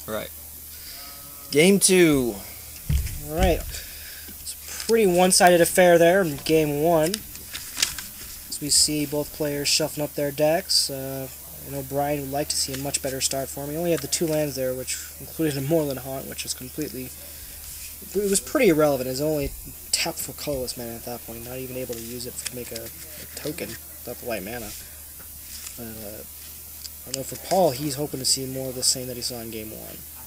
Right. Game 2. Alright. It's a pretty one-sided affair there in Game 1. As we see both players shuffling up their decks. I know Bryan would like to see a much better start for him. He only had the 2 lands there, which included a Moorland Haunt, which is completely... It was pretty irrelevant. It was only tapped for colorless mana at that point, not even able to use it to make a token without the white mana. But, I know for Paul, he's hoping to see more of the same that he saw in Game 1.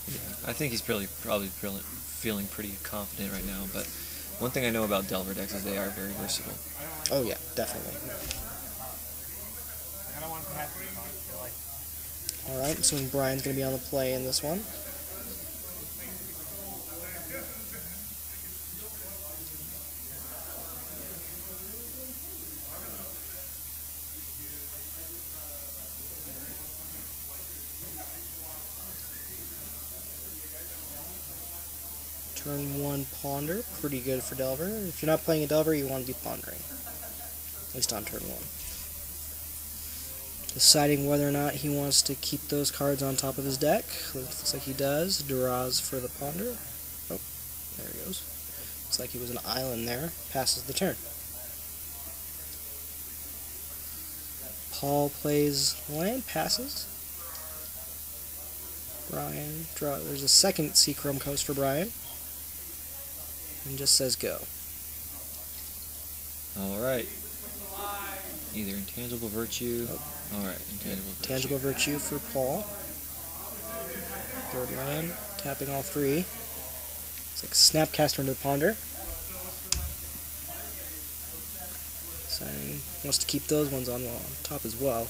Yeah, I think he's probably feeling pretty confident right now, but one thing I know about Delver decks is they are very versatile. Oh yeah, definitely. Alright, assuming Bryan's going to be on the play in this one. Turn 1 Ponder, pretty good for Delver. If you're not playing a Delver, you want to be pondering. At least on turn 1. Deciding whether or not he wants to keep those cards on top of his deck. Looks like he does. Draws for the Ponder. Oh, there he goes. Looks like he was an island there. Passes the turn. Paul plays land, passes. Bryan, draw. There's a second Seachrome Coast for Bryan. And just says go. Alright. Either Intangible Virtue. Oh. Alright, Intangible Virtue for Paul. Third land. Tapping all 3. It's like Snapcaster into the Ponder. Saying wants to keep those ones on top as well.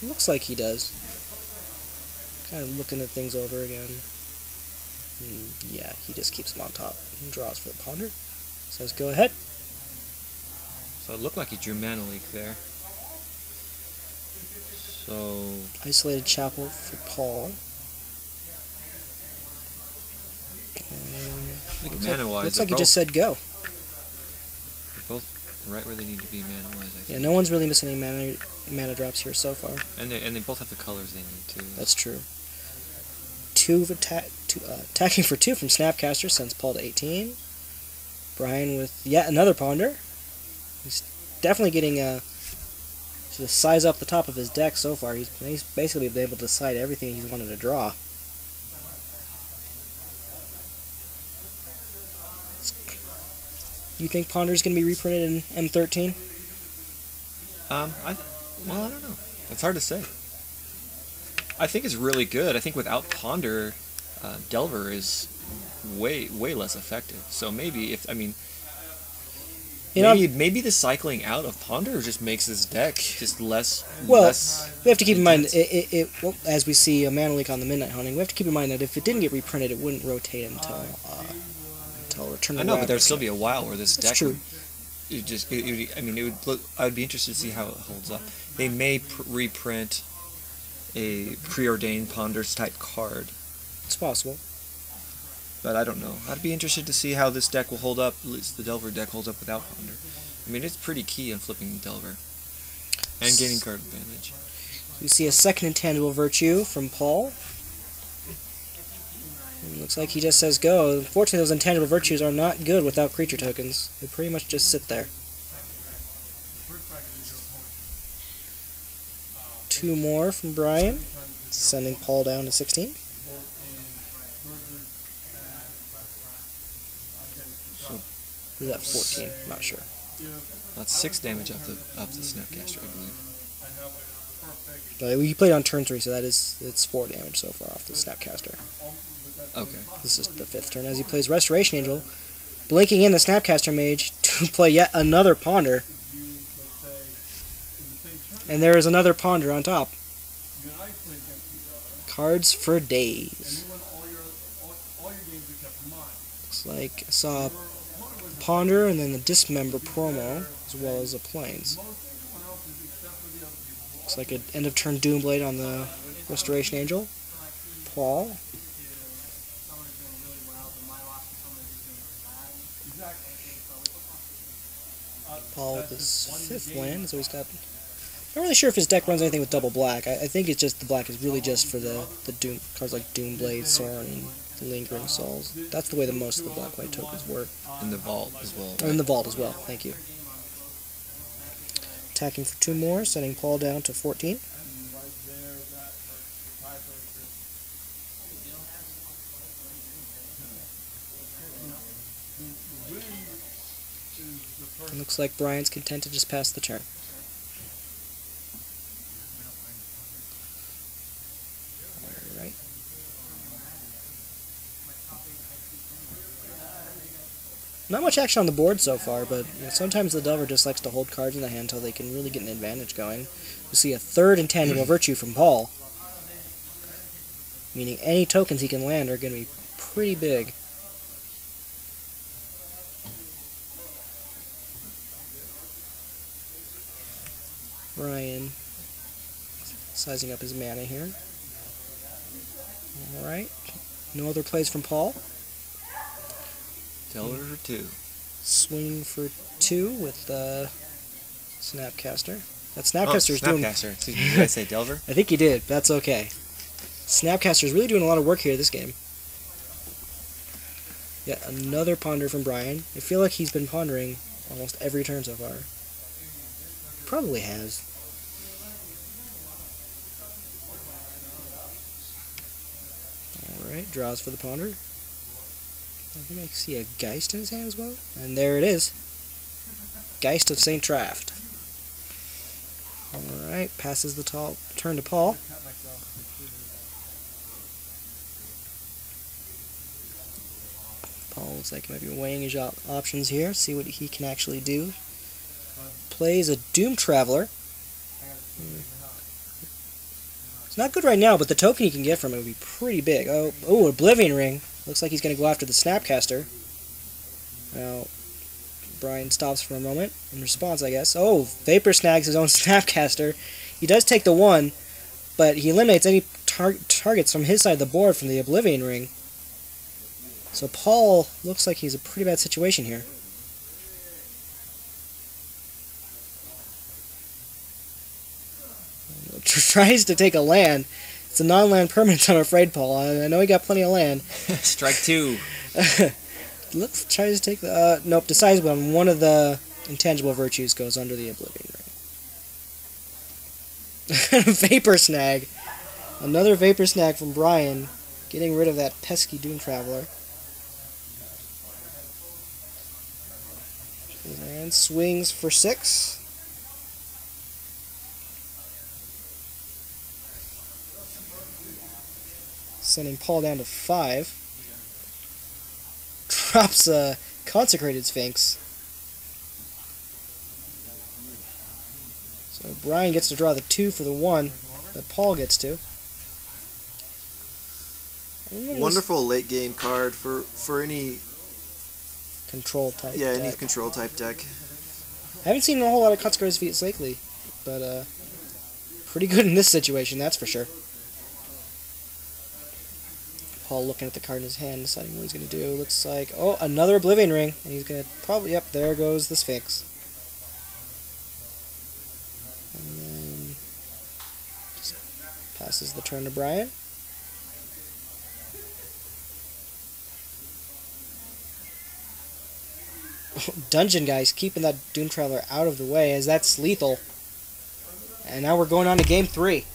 Looks like he does. Kind of looking at things over again. Yeah, he just keeps them on top and draws for the Ponder. Says go ahead. So it looked like he drew Mana Leak there. So... Isolated Chapel for Paul. Looks like he just said go. They're both right where they need to be mana-wise, I think. Yeah, no one's really missing any mana drops here so far. And they both have the colors they need too. That's true. Attacking for 2 from Snapcaster sends Paul to 18. Bryan with yet another Ponder. He's definitely getting to size up the top of his deck so far. He's basically been able to decide everything he's wanted to draw. You think Ponder's going to be reprinted in M13? I don't know. It's hard to say. I think it's really good. I think without Ponder, Delver is way less effective. So maybe maybe the cycling out of Ponder just makes this deck just less. Well, we have to keep in mind well, as we see a Mana Leak on the Midnight Hunting, we have to keep in mind that if it didn't get reprinted, it wouldn't rotate until Return to the I know, but there'd still be a while where this deck. That's true. I would be interested to see how it holds up. They may reprint a preordained Ponders type card. It's possible. But I don't know. I'd be interested to see how this deck will hold up, at least the Delver deck holds up without Ponder. I mean, it's pretty key in flipping Delver. And gaining card advantage. You see a second Intangible Virtue from Paul. It looks like he just says go. Unfortunately, those Intangible Virtues are not good without creature tokens. They pretty much just sit there. 2 more from Bryan, sending Paul down to 16. So, He's at 14, not sure. That's 6 damage off the Snapcaster, I believe. But he played on turn 3, so it's 4 damage so far off the Snapcaster. Okay. This is the 5th turn as he plays Restoration Angel, blinking in the Snapcaster Mage to play yet another Ponder. And there is another Ponder on top. Cards for days. Looks like I saw a Ponder and then the Dismember promo, as well as the Plains. Looks like an end of turn Doomblade on the Restoration Angel. Paul. Paul with his 5th land, so he's got Not really sure if his deck runs anything with double black. I think it's just the black is really just for the Doom cards like Doomblade, Sorin, and Lingering Souls. That's the way that most of the black-white tokens work. In the vault as well. Right? In the vault as well, thank you. Attacking for 2 more, sending Paul down to 14. It looks like Bryan's content to just pass the turn. Alright. Not much action on the board so far, but sometimes the Delver just likes to hold cards in the hand until they can really get an advantage going. You see a 3rd Intangible Virtue from Paul, meaning any tokens he can land are going to be pretty big. Bryan sizing up his mana here. Alright. No other plays from Paul. Delver for 2. Swing for 2 with Snapcaster. That Snapcaster's doing... Snapcaster. Excuse me, did I say Delver? I think you did. That's okay. Snapcaster's really doing a lot of work here this game. Yet another ponder from Bryan. I feel like he's been pondering almost every turn so far. Probably has. Alright, draws for the ponder. I think I see a Geist in his hand as well. And there it is. Geist of St. Traft. Alright, passes the turn to Paul. Paul looks like he might be weighing his options here, see what he can actually do. Plays a Doom Traveler. It's not good right now, but the token he can get from it would be pretty big. Oh, Oblivion Ring. Looks like he's going to go after the Snapcaster. Now, Bryan stops for a moment in response, I guess. Oh, Vapor Snags his own Snapcaster. He does take the 1, but he eliminates any targets from his side of the board from the Oblivion Ring. So Paul looks like he's in a pretty bad situation here. Tries to take a land. It's a non-land permanent, I'm afraid, Paul. I know he got plenty of land. Strike 2. Tries to take the... nope, decides when one of the intangible virtues goes under the Oblivion Ring. Vapor Snag. Another Vapor Snag from Bryan, getting rid of that pesky Doom Traveler. And swings for 6. Sending Paul down to 5. Drops a Consecrated Sphinx. So Bryan gets to draw the 2 for the 1 that Paul gets to. Wonderful late game card for any control type. Yeah, deck. any control type deck. I haven't seen a whole lot of Consecrated Sphinx lately, but pretty good in this situation, that's for sure. Paul looking at the card in his hand, deciding what he's going to do. Looks like, oh, another Oblivion Ring. And he's going to probably, yep, there goes the Sphinx. And then just passes the turn to Bryan. Dungeon Geists keeping that Doom Traveler out of the way, as that's lethal. And now we're going on to game 3.